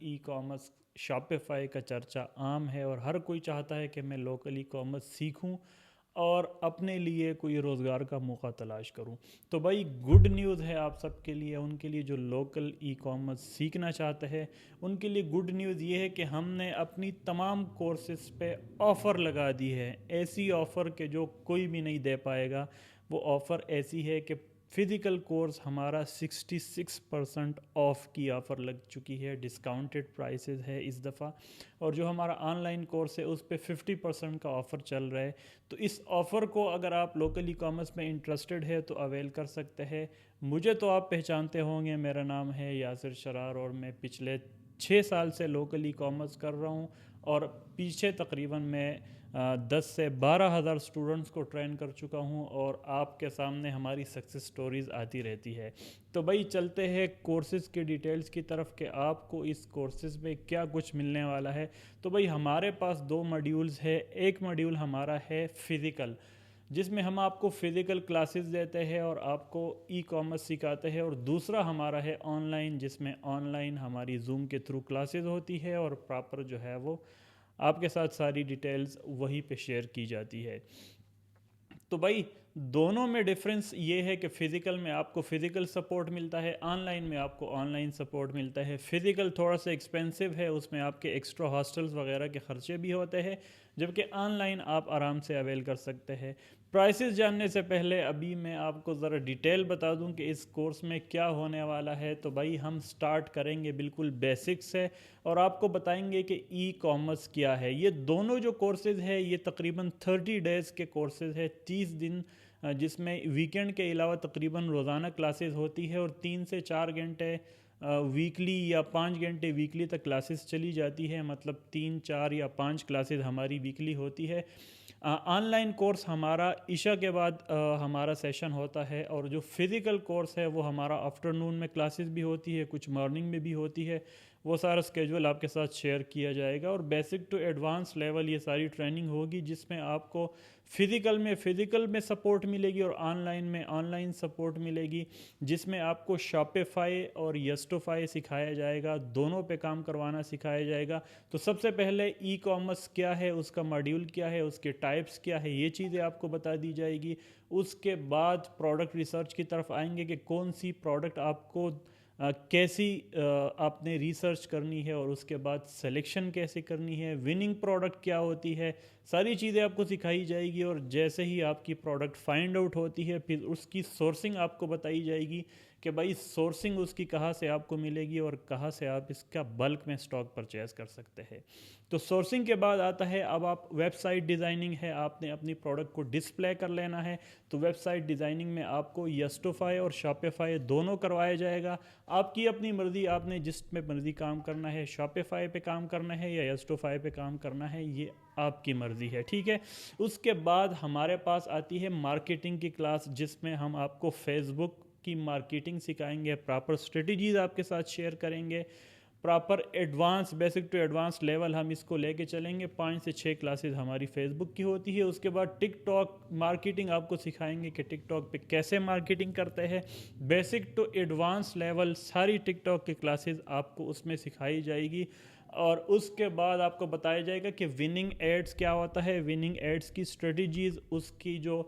E commerce Shopify کا چرچا عام ہے اور ہر کوئی چاہتا ہے کہ میں لوکل ای کامرس سیکھوں اور اپنے لیے کوئی روزگار کا موقع تلاش کروں. تو بھائی گڈ نیوز ہے آپ سب کے لیے، ان کے لیے جو لوکل ای کامرس سیکھنا چاہتے ہیں ان کے لیے گڈ نیوز یہ ہے کہ ہم نے اپنی تمام کورسز پہ آفر لگا دی ہے. ایسی آفر کہ جو کوئی بھی نہیں دے پائے گا. وہ آفر ایسی ہے کہ فزیکل کورس ہمارا 66% آف کی آفر لگ چکی ہے، ڈسکاؤنٹڈ پرائسز ہے اس دفعہ. اور جو ہمارا آن لائن کورس ہے اس پہ 50% کا آفر چل رہا ہے. تو اس آفر کو اگر آپ لوکل ای کامرس میں انٹرسٹڈ ہے تو اویل کر سکتے ہیں. مجھے تو آپ پہچانتے ہوں گے، میرا نام ہے یاسر شرار اور میں پچھلے 6 سال سے لوکل ای کامرس کر رہا ہوں اور پیچھے تقریباً میں 10 سے 12 ہزار اسٹوڈنٹس کو ٹرین کر چکا ہوں اور آپ کے سامنے ہماری سکسیس سٹوریز آتی رہتی ہے. تو بھائی چلتے ہیں کورسز کی ڈیٹیلز کی طرف کہ آپ کو اس کورسز میں کیا کچھ ملنے والا ہے. تو بھائی ہمارے پاس 2 ماڈیولز ہے. ایک ماڈیول ہمارا ہے فزیکل، جس میں ہم آپ کو فزیکل کلاسز دیتے ہیں اور آپ کو ای کامرس سکھاتے ہیں، اور دوسرا ہمارا ہے آن لائن، جس میں آن لائن ہماری زوم کے تھرو کلاسز ہوتی ہے اور پراپر جو ہے وہ آپ کے ساتھ ساری ڈیٹیلز وہی پہ شیئر کی جاتی ہے. تو بھائی دونوں میں ڈفرینس یہ ہے کہ فزیکل میں آپ کو فزیکل سپورٹ ملتا ہے، آن لائن میں آپ کو آن لائن سپورٹ ملتا ہے. فزیکل تھوڑا سا ایکسپینسو ہے، اس میں آپ کے ایکسٹرا ہاسٹلز وغیرہ کے خرچے بھی ہوتے ہیں، جبکہ آن لائن آپ آرام سے اویل کر سکتے ہیں. پرائسز جاننے سے پہلے ابھی میں آپ کو ذرا ڈیٹیل بتا دوں کہ اس کورس میں کیا ہونے والا ہے. تو بھائی ہم سٹارٹ کریں گے بالکل بیسک سے اور آپ کو بتائیں گے کہ ای کامرس کیا ہے. یہ دونوں جو کورسز ہے یہ تقریباً 30 ڈیز کے کورسز ہے، 30 دن، جس میں ویکینڈ کے علاوہ تقریباً روزانہ کلاسز ہوتی ہے اور 3 سے 4 گھنٹے ویکلی یا 5 گھنٹے ویکلی تک کلاسز چلی جاتی ہے. مطلب 3 4 یا 5 کلاسز ہماری ویکلی ہوتی ہے. آن لائن کورس ہمارا عشاء کے بعد ہمارا سیشن ہوتا ہے، اور جو فزیکل کورس ہے وہ ہمارا آفٹرنون میں کلاسز بھی ہوتی ہے، کچھ مارننگ میں بھی ہوتی ہے. وہ سارا اسکیجول آپ کے ساتھ شیئر کیا جائے گا اور بیسک ٹو ایڈوانس لیول یہ ساری ٹریننگ ہوگی، جس میں آپ کو فزیکل میں سپورٹ ملے گی اور آن لائن سپورٹ ملے گی، جس میں آپ کو شاپیفائی اور یسٹوفائی سکھایا جائے گا. دونوں پہ کام کروانا سکھایا جائے گا. تو سب سے پہلے ای کامرس کیا ہے، اس کا ماڈیول کیا ہے، اس کے ٹائپس کیا ہے، یہ چیزیں آپ کو بتا دی جائے گی. اس کے بعد پروڈکٹ ریسرچ کی طرف آئیں گے کہ کون سی پروڈکٹ آپ کو کیسی آپ نے ریسرچ کرنی ہے اور اس کے بعد سلیکشن کیسے کرنی ہے، وننگ پروڈکٹ کیا ہوتی ہے، ساری چیزیں آپ کو سکھائی جائے گی. اور جیسے ہی آپ کی پروڈکٹ فائنڈ آؤٹ ہوتی ہے پھر اس کی سورسنگ آپ کو بتائی جائے گی کہ بھائی سورسنگ اس کی کہاں سے آپ کو ملے گی اور کہاں سے آپ اس کا بلک میں سٹاک پرچیز کر سکتے ہیں. تو سورسنگ کے بعد آتا ہے اب آپ ویب سائٹ ڈیزائننگ ہے، آپ نے اپنی پروڈکٹ کو ڈسپلے کر لینا ہے. تو ویب سائٹ ڈیزائننگ میں آپ کو یسٹوفائی اور شاپیفائی دونوں کروایا جائے گا. آپ کی اپنی مرضی، آپ نے جس میں مرضی کام کرنا ہے، شاپیفائی پہ کام کرنا ہے یا یسٹوفائی پہ کام کرنا ہے، یہ آپ کی مرضی ہے. ٹھیک ہے. اس کے بعد ہمارے پاس آتی ہے مارکیٹنگ کی کلاس، جس میں ہم آپ کو فیس بک کی مارکیٹنگ سکھائیں گے، پراپر اسٹریٹجیز آپ کے ساتھ شیئر کریں گے. Proper advance basic to advance level ہم اس کو لے کے چلیں گے. 5 سے 6 کلاسز ہماری فیس بک کی ہوتی ہے. اس کے بعد ٹک ٹاک مارکیٹنگ آپ کو سکھائیں گے کہ ٹک ٹاک پہ کیسے مارکیٹنگ کرتے ہیں. بیسک ٹو ایڈوانس لیول ساری ٹک ٹاک کی کلاسز آپ کو اس میں سکھائی جائے گی. اور اس کے بعد آپ کو بتایا جائے گا کہ وننگ ایڈز کیا ہوتا ہے، وننگ ایڈز کی اسٹریٹجیز، اس کی جو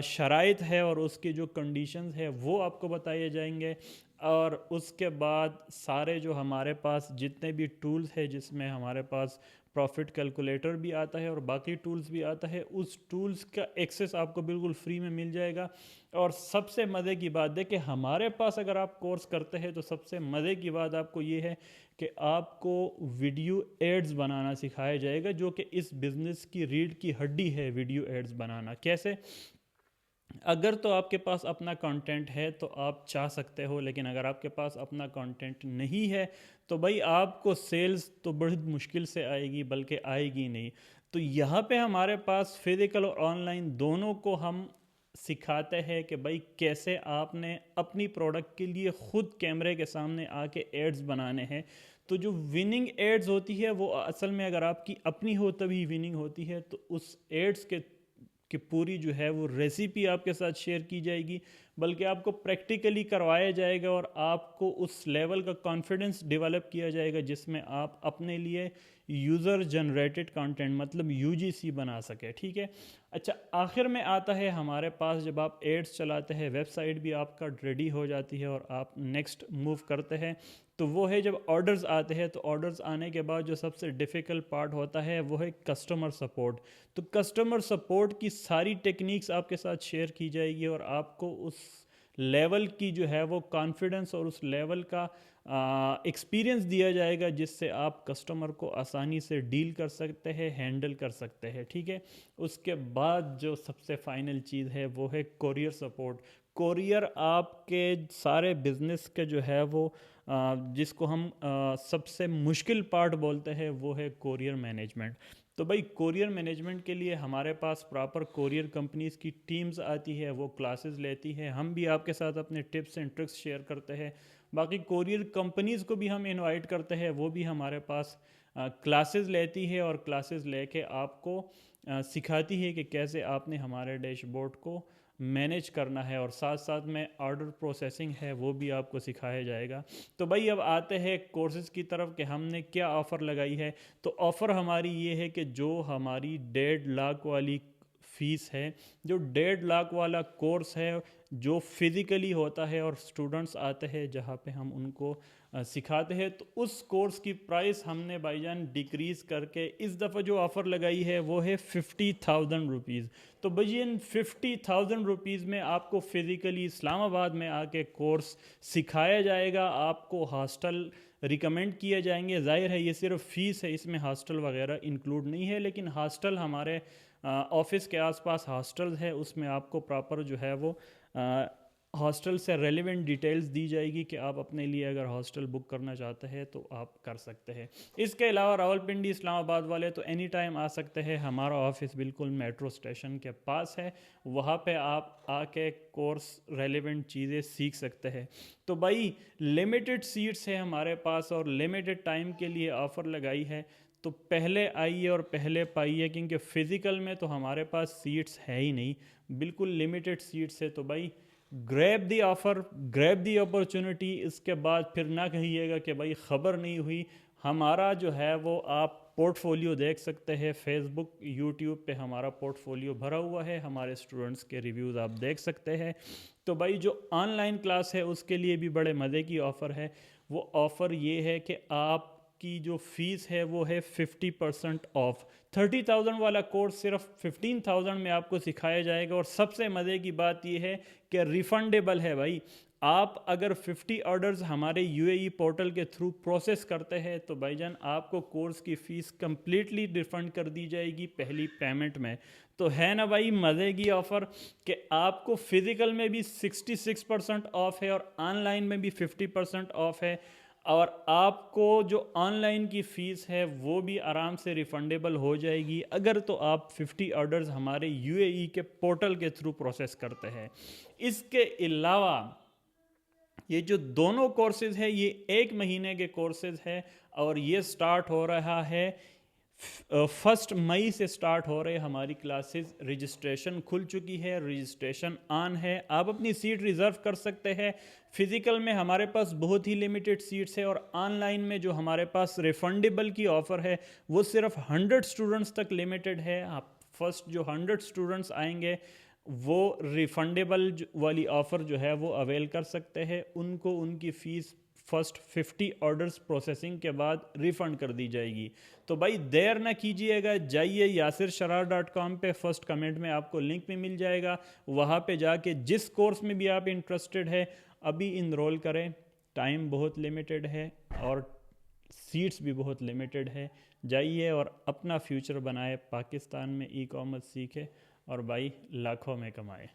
شرائط ہے اور اس کی جو کنڈیشنز ہے وہ آپ کو بتائے جائیں گے. اور اس کے بعد سارے جو ہمارے پاس جتنے بھی ٹولز ہیں، جس میں ہمارے پاس پروفٹ کیلکولیٹر بھی آتا ہے اور باقی ٹولز بھی آتا ہے، اس ٹولز کا ایکسیس آپ کو بالکل فری میں مل جائے گا. اور سب سے مزے کی بات ہے کہ ہمارے پاس اگر آپ کورس کرتے ہیں تو سب سے مزے کی بات آپ کو یہ ہے کہ آپ کو ویڈیو ایڈز بنانا سکھایا جائے گا، جو کہ اس بزنس کی ریڑھ کی ہڈی ہے. ویڈیو ایڈز بنانا کیسے؟ اگر تو آپ کے پاس اپنا کانٹینٹ ہے تو آپ چاہ سکتے ہو، لیکن اگر آپ کے پاس اپنا کانٹینٹ نہیں ہے تو بھائی آپ کو سیلز تو بڑی مشکل سے آئے گی، بلکہ آئے گی نہیں. تو یہاں پہ ہمارے پاس فزیکل اور آن لائن دونوں کو ہم سکھاتے ہیں کہ بھائی کیسے آپ نے اپنی پروڈکٹ کے لیے خود کیمرے کے سامنے آ کے ایڈز بنانے ہیں. تو جو وننگ ایڈز ہوتی ہے وہ اصل میں اگر آپ کی اپنی ہو تبھی وننگ ہوتی ہے. تو اس ایڈز کے کہ پوری جو ہے وہ ریسیپی آپ کے ساتھ شیئر کی جائے گی، بلکہ آپ کو پریکٹیکلی کروایا جائے گا اور آپ کو اس لیول کا کانفیڈنس ڈیولپ کیا جائے گا جس میں آپ اپنے لیے یوزر جنریٹڈ کانٹینٹ مطلب یو جی سی بنا سکے. ٹھیک ہے. اچھا آخر میں آتا ہے ہمارے پاس جب آپ ایڈس چلاتے ہیں، ویب سائٹ بھی آپ کا ریڈی ہو جاتی ہے اور آپ نیکسٹ موو کرتے ہیں، تو وہ ہے جب آرڈرز آتے ہیں. تو آرڈرز آنے کے بعد جو سب سے ڈیفیکلٹ پارٹ ہوتا ہے وہ ہے کسٹمر سپورٹ. تو کسٹمر سپورٹ کی ساری ٹیکنیکس آپ کے ساتھ شیئر کی جائے گی اور آپ کو اس لیول کی جو ہے وہ کانفیڈنس اور اس لیول کا ایکسپیرینس دیا جائے گا جس سے آپ کسٹمر کو آسانی سے ڈیل کر سکتے ہیں، ہینڈل کر سکتے ہیں. ٹھیک ہے. اس کے بعد جو سب سے فائنل چیز ہے وہ ہے کوریئر سپورٹ. کوریئر آپ کے سارے بزنس کے جو ہے وہ جس کو ہم سب سے مشکل پارٹ بولتے ہیں وہ ہے کوریئر مینجمنٹ. تو بھائی کوریئر مینجمنٹ کے لیے ہمارے پاس پراپر کوریئر کمپنیز کی ٹیمز آتی ہے، وہ کلاسز لیتی ہے. ہم بھی آپ کے ساتھ اپنے ٹپس اینڈ ٹرکس شیئر کرتے ہیں. باقی کوریئر کمپنیز کو بھی ہم انوائٹ کرتے ہیں، وہ بھی ہمارے پاس کلاسز لیتی ہے اور کلاسز لے کے آپ کو سکھاتی ہے کہ کیسے آپ نے ہمارے ڈیش بورڈ کو مینیج کرنا ہے، اور ساتھ ساتھ میں آرڈر پروسیسنگ ہے وہ بھی آپ کو سکھایا جائے گا. تو بھائی اب آتے ہیں کورسز کی طرف کہ ہم نے کیا آفر لگائی ہے. تو آفر ہماری یہ ہے کہ جو ہماری 1.5 لاکھ والی فیس ہے، جو 1.5 لاکھ والا کورس ہے جو فزیکلی ہوتا ہے اور اسٹوڈنٹس آتے ہیں جہاں پہ ہم ان کو سکھاتے ہیں، تو اس کورس کی پرائس ہم نے بھائی جان ڈیکریز کر کے اس دفعہ جو آفر لگائی ہے وہ ہے 50,000 روپیز. تو بھائی ان 50,000 روپیز میں آپ کو فزیکلی اسلام آباد میں آ کے کورس سکھایا جائے گا. آپ کو ہاسٹل ریکمینڈ کیے جائیں گے. ظاہر ہے یہ صرف فیس ہے، اس میں ہاسٹل وغیرہ انکلوڈ نہیں ہے، لیکن ہاسٹل ہمارے آفس کے آس پاس ہاسٹلز ہے، اس میں آپ کو پراپر جو ہے وہ ہاسٹل سے ریلیونٹ ڈیٹیلز دی جائے گی کہ آپ اپنے لیے اگر ہاسٹل بک کرنا چاہتے ہیں تو آپ کر سکتے ہیں. اس کے علاوہ راولپنڈی اسلام آباد والے تو اینی ٹائم آ سکتے ہیں. ہمارا آفس بالکل میٹرو اسٹیشن کے پاس ہے، وہاں پہ آپ آ کے کورس ریلیونٹ چیزیں سیکھ سکتے ہیں. تو بھائی لمیٹڈ سیٹس ہے ہمارے پاس اور لمیٹڈ ٹائم کے لیے آفر لگائی ہے. تو پہلے آئیے اور پہلے پائیے، کیونکہ فزیکل میں تو ہمارے پاس سیٹس ہے ہی نہیں، بالکل لمیٹڈ سیٹس ہے. تو بھائی گریب دی آفر، گریب دی اپرچونٹی. اس کے بعد پھر نہ کہیے گا کہ بھائی خبر نہیں ہوئی. ہمارا جو ہے وہ آپ پورٹ فولیو دیکھ سکتے ہیں، فیس بک یوٹیوب پہ ہمارا پورٹ فولیو بھرا ہوا ہے، ہمارے اسٹوڈنٹس کے ریویوز آپ دیکھ سکتے ہیں. تو بھائی جو آن لائن کلاس ہے اس کے لیے بھی بڑے مزے کی آفر ہے. وہ آفر یہ ہے کہ آپ کی جو فیس ہے وہ ہے 50% آف. 30,000 والا کورس صرف 15,000 میں آپ کو سکھایا جائے گا. اور سب سے مزے کی بات یہ ہے کہ ریفنڈیبل ہے. بھائی آپ اگر 50 آرڈرز ہمارے یو اے ای پورٹل کے تھرو پروسیس کرتے ہیں تو بھائی جان آپ کو کورس کی فیس کمپلیٹلی ریفنڈ کر دی جائے گی پہلی پیمنٹ میں. تو ہے نا بھائی مزے کی آفر کہ آپ کو فزیکل میں بھی 66% آف ہے اور آن لائن میں بھی 50% آف ہے. اور آپ کو جو آن لائن کی فیس ہے وہ بھی آرام سے ریفنڈیبل ہو جائے گی اگر تو آپ 50 آرڈرز ہمارے یو اے ای کے پورٹل کے تھرو پروسیس کرتے ہیں. اس کے علاوہ یہ جو دونوں کورسز ہے یہ 1 مہینے کے کورسز ہے اور یہ سٹارٹ ہو رہا ہے 1 مئی سے سٹارٹ ہو رہے ہماری کلاسز. رجسٹریشن کھل چکی ہے، رجسٹریشن آن ہے، آپ اپنی سیٹ ریزرو کر سکتے ہیں. فزیکل میں ہمارے پاس بہت ہی لمیٹڈ سیٹس ہے اور آن لائن میں جو ہمارے پاس ریفنڈیبل کی آفر ہے وہ صرف 100 اسٹوڈنٹس تک لمیٹڈ ہے. آپ فرسٹ جو 100 اسٹوڈنٹس آئیں گے وہ ریفنڈیبل والی آفر جو ہے وہ اویل کر سکتے ہیں. ان کو ان کی فیس فرسٹ 50 آرڈرز پروسیسنگ کے بعد ریفنڈ کر دی جائے گی. تو بھائی دیر نہ کیجئے گا، جائیے yasirshrar.com پہ، فرسٹ کمنٹ میں آپ کو لنک بھی مل جائے گا. وہاں پہ جا کے جس کورس میں بھی آپ انٹرسٹڈ ہے ابھی انرول کریں. ٹائم بہت لمیٹڈ ہے اور سیٹس بھی بہت لمیٹڈ ہے. جائیے اور اپنا فیوچر بنائے، پاکستان میں ای کامرس سیکھے اور بھائی لاکھوں میں کمائے.